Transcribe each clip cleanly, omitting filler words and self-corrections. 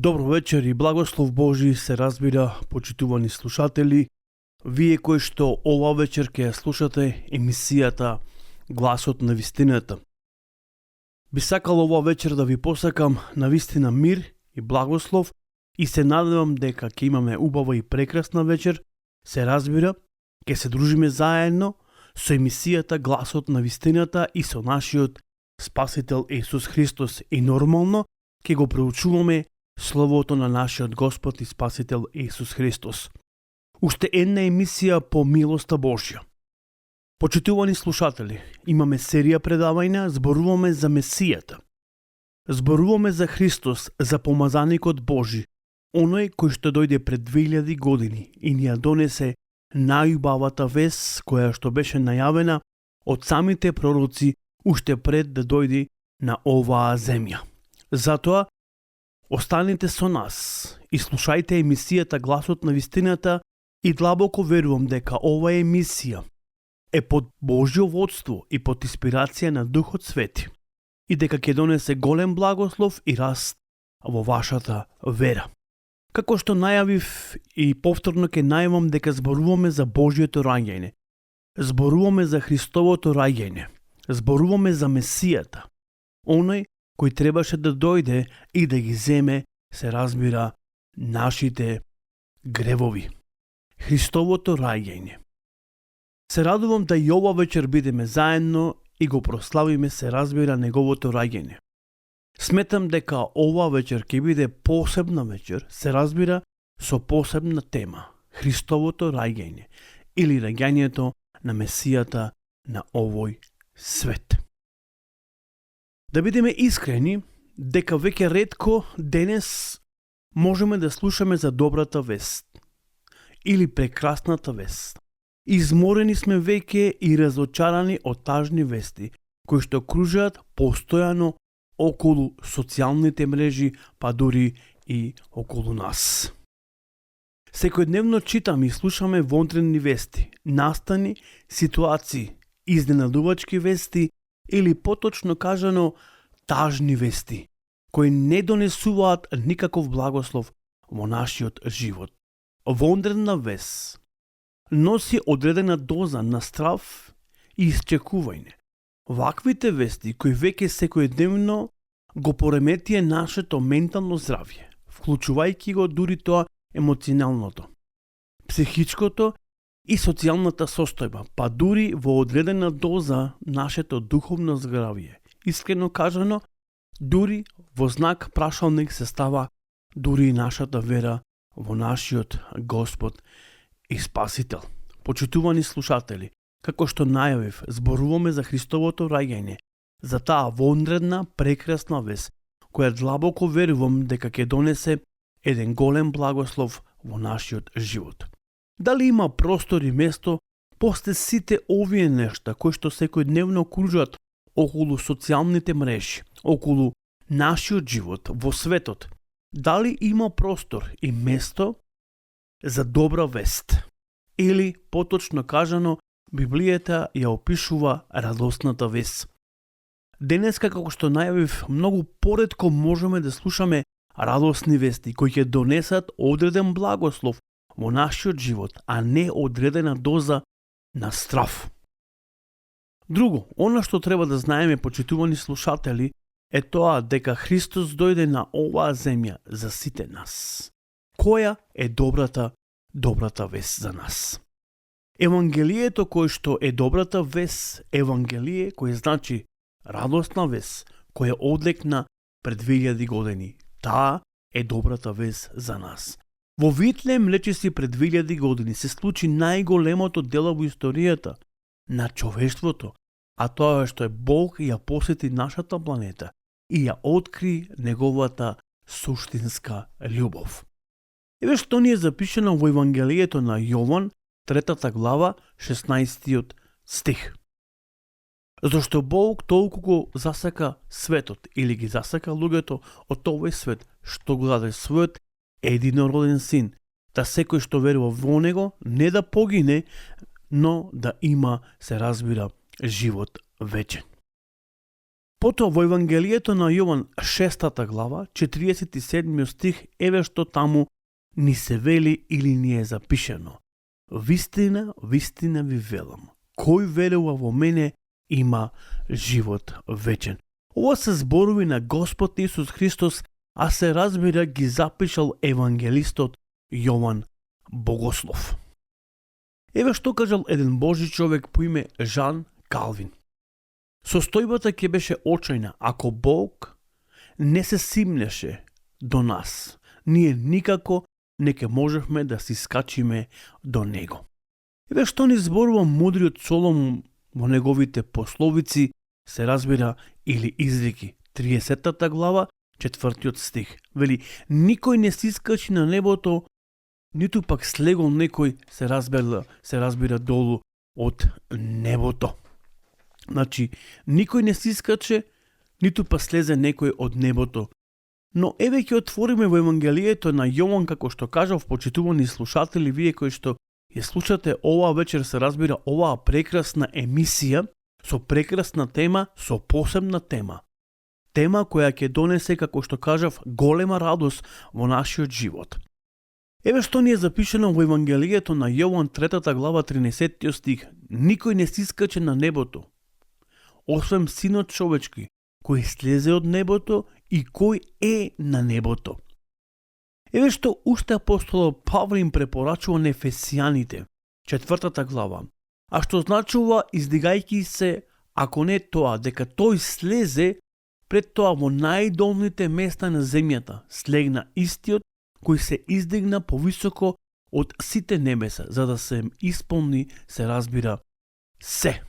Добро вечер и благослов Божи се разбира, почитувани слушатели. Вие кои што ова вечер ќе слушате емисијата Гласот на вистината. Би сакал ова вечер да ви посакам на вистина мир и благослов и се надевам дека ќе имаме убава и прекрасна вечер. Се разбира, ќе се дружиме заедно со емисијата Гласот на вистината и со нашиот Спасител Исус Христос. И нормално ќе го проучуваме Словото на нашиот Господ и Спасител Исус Христос. Уште една емисија по милоста Божја. Почитувани слушатели, имаме серија предавања, зборуваме за Месијата. Зборуваме за Христос, за помазаникот Божи, оној кој што дојде пред 2000 години и ни ја донесе најубавата вест која што беше најавена од самите пророци уште пред да дојде на оваа земја. Затоа, останете со нас и слушајте емисијата Гласот на вистината и длабоко верувам дека ова емисија е под Божјо водство и под инспирација на Духот Свети и дека ќе донесе голем благослов и раст во вашата вера. Како што најавив и повторно ќе најавам дека зборуваме за Божјото раѓање. Зборуваме за Христовото раѓање. Зборуваме за Месијата. Оној кој требаше да дојде и да ги земе, се разбира, нашите гревови. Христовото раѓање. Се радувам да и ова вечер бидеме заедно и го прославиме, се разбира, неговото раѓање. Сметам дека ова вечер ќе биде посебна вечер, се разбира, со посебна тема. Христовото раѓање или раѓањето на Месијата на овој свет. Да бидеме искрени, дека веќе ретко денес можеме да слушаме за добрата вест или прекрасната вест. Изморени сме веќе и разочарани од тажни вести, кои што кружат постојано околу социјалните мрежи, па дури и околу нас. Секојдневно читаме и слушаме вонтрени вести, настани, ситуации, изненадувачки вести или поточно кажано тажни вести, кои не донесуваат никаков благослов во нашиот живот. Вондрена вест носи одредена доза на страв и исчекување. Ваквите вести кои веќе секојдневно го пореметија нашето ментално здравје, вклучувајќи го дури тоа емоционалното, психичкото и социјалната состојба, па дури во одредена доза нашето духовно здравје. Искрено кажано, дури во знак прашалник се става дури и нашата вера во нашиот Господ и Спасител. Почитувани слушатели, како што најавив, зборуваме за Христовото раѓање, за таа вонредна, прекрасна вест, која длабоко верувам дека ќе донесе еден голем благослов во нашиот живот. Дали има простор и место после сите овие нешта кои што секојдневно кружат околу социјалните мрежи, околу нашиот живот во светот? Дали има простор и место за добра вест? Или, поточно кажано, Библијата ја опишува радосната вест. Денеска, како што најавив, многу поретко можеме да слушаме радосни вести кои ќе донесат одреден благослов во нашиот живот, а не одредена доза на страв. Друго, она што треба да знаеме, почитувани слушатели, е тоа дека Христос дојде на оваа земја за сите нас. Која е добрата вест за нас? Евангелието кој што е добрата вест, Евангелие кој значи радосна вест, која одлекна пред 2000 години. Таа е добрата вест за нас. Во Витлеем речиси пред 2000 години се случи најголемото дело во историјата на човештвото, а тоа што е Бог ја посети нашата планета и ја откри неговата суштинска љубов. Еве што ни е запишено во Евангелието на Јован, 3 глава, 16 стих. Зошто Бог толку го засака светот или ги засака луѓето од овој свет, што го даде својот единороден син, да секој што верува во него не да погине, но да има, се разбира, живот вечен. Потоа во Евангелието на Јован 6 глава, 47 стих, еве што таму ни се вели или ни е запишено. Вистина, вистина ви велам, кој верува во мене има живот вечен. Ова се зборови на Господ Исус Христос, а се разбира ги запишал евангелистот Јован Богослов. Еве што кажал еден Божи човек по име Жан Калвин. Состојбата ќе беше очајна ако Бог не се симнеше до нас. Ние никако не ке можевме да си скачиме до него. Еве што ни зборува мудриот Соломон во неговите пословици, се разбира, или изреки, 30 глава, 4 стих. Вели, никој не си скачи на небото, ниту пак слегол некој, се разбира долу од небото. Значи, никој не си скаче, ниту па слезе некој од небото. Но еве ќе отвориме во Евангелието на Јован, како што кажав, почитувани слушатели, вие кои што ја слушате оваа вечер, се разбира, оваа прекрасна емисија, со прекрасна тема, со посебна тема. Тема која ќе донесе, како што кажав, голема радост во нашиот живот. Еве што ни е запишено во Евангелието на Јован 3 глава 13 стих. Никој не си скаче на небото, освен Синот човечки, кој слезе од небото и кој е на небото. Еве што уште апостолот Павле им препорачува на Ефесијаните, 4 глава, а што значува издигајќи се, ако не тоа, дека тој слезе пред тоа во најдолните места на земјата, слегна истиот кој се издигна повисоко од сите небеса, за да се исполни, се разбира, се.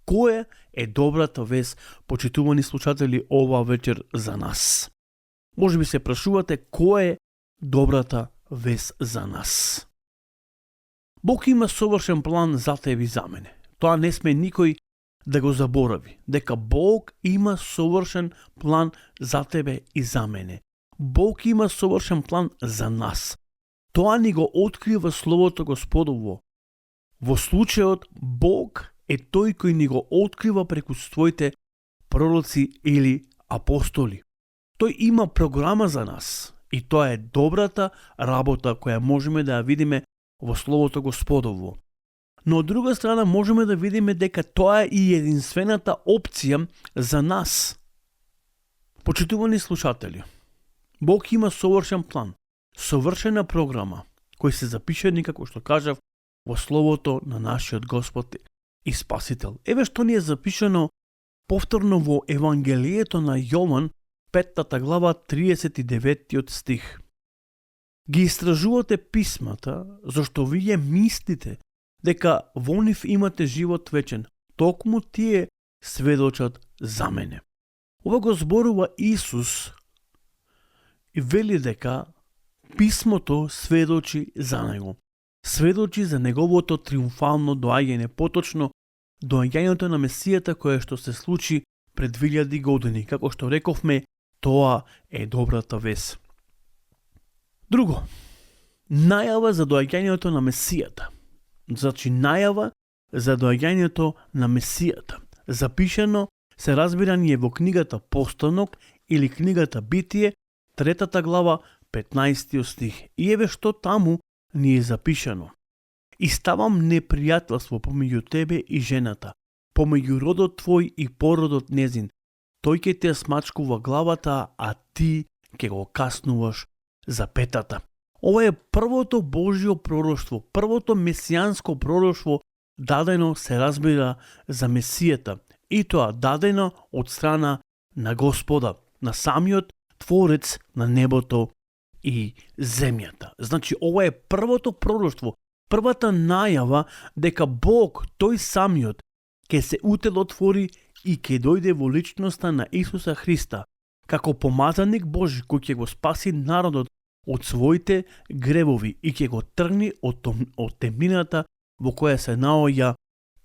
Која е добрата вест, почитувани слушатели, оваа вечер за нас? Може би се прашувате која е добрата вест за нас. Бог има совршен план за тебе и за мене. Тоа не сме никој да го заборави. Дека Бог има совршен план за тебе и за мене. Бог има совршен план за нас. Тоа ни го открива Словото Господово. Во случајот, Бог е тој кој ни го открива преку своите пророци или апостоли. Тој има програма за нас и тоа е добрата работа која можеме да ја видиме во Словото Господово. Но од друга страна можеме да видиме дека тоа е и единствената опција за нас. Почитувани слушатели, Бог има совршен план, совршена програма, кој се запишени, како што кажав, во Словото на нашиот Господ и Спасител. Еве што ни е запишено повторно во Евангелието на Јован, 5 глава, 39 стих. Ги истражувате писмата, зашто вие мислите дека во нив имате живот вечен. Токму тие сведочат за мене. Ова го зборува Исус и вели дека писмото сведочи за него. Сведочи за неговото триумфално доаѓање, поточно доаѓањето на Месијата кое што се случи пред 2000 години. Како што рековме, тоа е добрата вест. Друго, најава за доаѓањето на Месијата. Значи, најава за доаѓањето на Месијата. Запишено се разбира ни е во книгата Постанок или книгата Битие, 3 глава, 15 стих. И еве што таму ни е запишано. И ставам непријателство помеѓу тебе и жената, помеѓу родот твој и породот незин. Тој ќе те смачкува главата, а ти ќе го каснуваш за петата. Ова е првото Божјо пророштво, првото месијанско пророштво дадено, се разбира, за Месијата. И тоа дадено од страна на Господа, на самиот Творец на небото и земјата. Значи, ова е првото пророштво, првата најава дека Бог, тој самиот, ќе се утелотвори и ќе дојде во личноста на Исуса Христа, како помазаник Божи кој ќе го спаси народот од своите гревови и ќе го тргни од темнината во која се наоѓа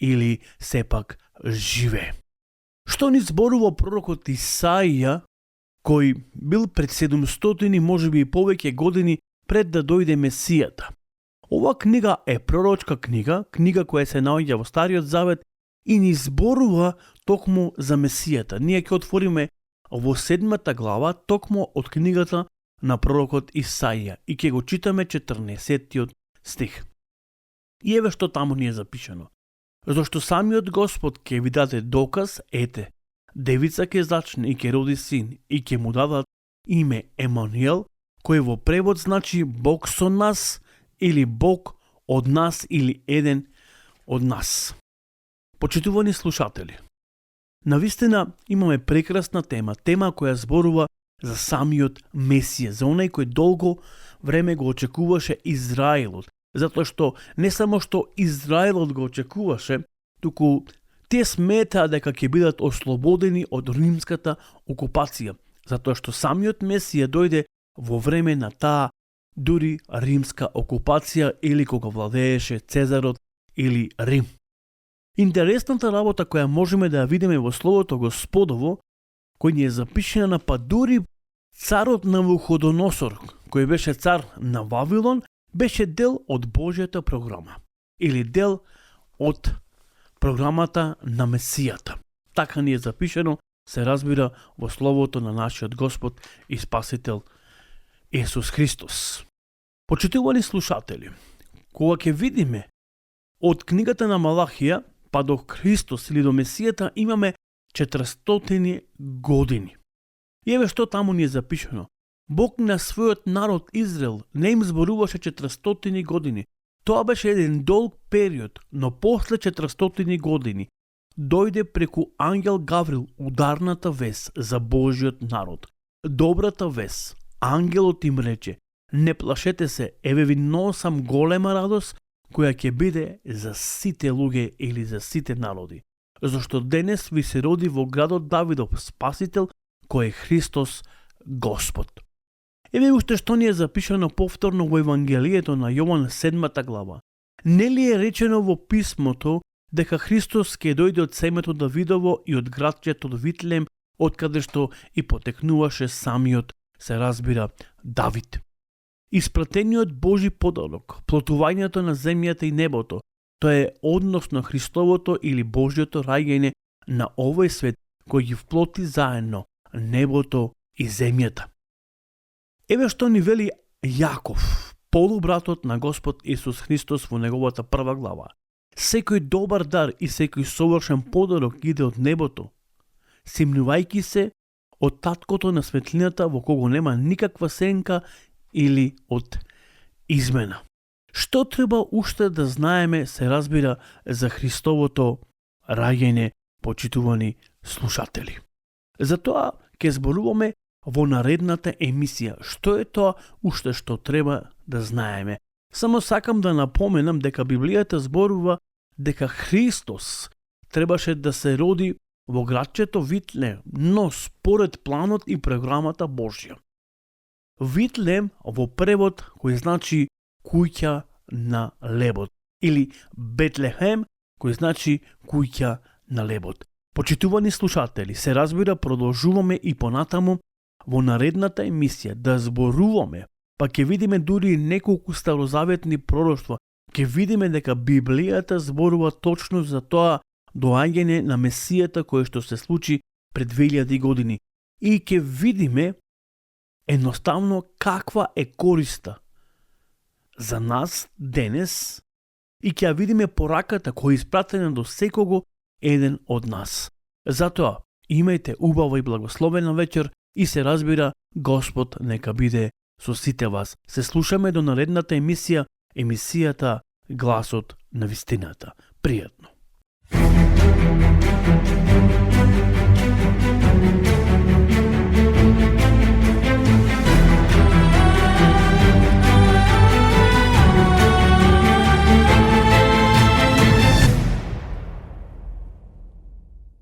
или сепак живее. Што ни зборува пророкот Исаија, кој бил пред 700 можеби и повеќе години пред да дојде Месијата. Ова книга е пророчка книга, книга која се наоѓа во Стариот Завет и ни зборува токму за Месијата. Ние ќе отвориме во 7 глава токму од книгата на пророкот Исаија и ќе го читаме 14 стих. И еве што таму ни е запишано. Зашто самиот Господ ќе ви даде доказ, ете, девица ќе зачне и ќе роди син и ќе му дадат име Емануел, кој во превод значи Бог со нас или Бог од нас или еден од нас. Почитувани слушатели, навистина имаме прекрасна тема која зборува за самиот Месија, за онај кој долго време го очекуваше Израелот, затоа што не само што Израелот го очекуваше, туку тие сметаа дека ќе бидат ослободени од римската окупација, затоа што самиот Месија дојде во време на таа дури римска окупација или кога владееше Цезарот или Рим. Интересната работа која можеме да ја видиме во Словото Господово, кој ни е запишена па дури царот Навуходоносор, кој беше цар на Вавилон, беше дел од Божјата програма или дел од програмата на Месијата. Така ни е запишено, се разбира во Словото на нашиот Господ и Спасител Исус Христос. Почитувани слушатели, кога ќе видиме од книгата на Малахија па до Христос или до Месијата имаме 400 години. И еве што таму ни е запишено. Бог на својот народ Израел не им зборуваше 400 години. Тоа беше еден долг период, но после 400 години дојде преку ангел Гаврил ударната вест за Божиот народ. Добрата вест. Ангелот им рече: не плашете се, еве ви носам голема радост која ќе биде за сите луѓе или за сите народи. Зашто денес ви се роди во градот Давидов Спасител, кој е Христос Господ. Еве уште што ни е запишано повторно во Евангелието на Јован 7 глава. Нели е речено во писмото дека Христос ќе дојде од семето Давидово и од градчето Витлеем, од каде што и потекнуваше самиот, се разбира, Давид. Испратениот Божи подарок, плотувањето на земјата и небото, тоа е односно Христовото или Божјото раѓање на овој свет кој ги вплоти заедно небото и земјата. Еве што ни вели Јаков, полубратот на Господ Исус Христос во неговата 1 глава. Секој добар дар и секој совршен подарок иде од небото, симнувајќи се од таткото на светлината во кого нема никаква сенка или од измена. Што треба уште да знаеме, се разбира, за Христовото раѓање, почитувани слушатели? Затоа ќе зборуваме во наредната емисија. Што е тоа уште што треба да знаеме? Само сакам да напоменам дека Библијата зборува дека Христос требаше да се роди во градчето Витлеем, но според планот и програмата Божја. Витлеем во превод кој значи куќа на лебот или Бетлехем кој значи куќа на лебот. Почитувани слушатели, се разбира, продолжуваме и понатаму во наредната емисија да зборуваме, па ќе видиме дури неколку старозаветни пророштва, ќе видиме дека Библијата зборува точно за тоа доаѓање на Месијата кој што се случи пред 2000 години. И ќе видиме едноставно каква е користа за нас денес и ќе видиме пораката која е испратена до секого еден од нас. Затоа, имајте убава и благословена вечер и се разбира, Господ нека биде со сите вас. Се слушаме до наредната емисија, емисијата Гласот на вистината. Пријатно.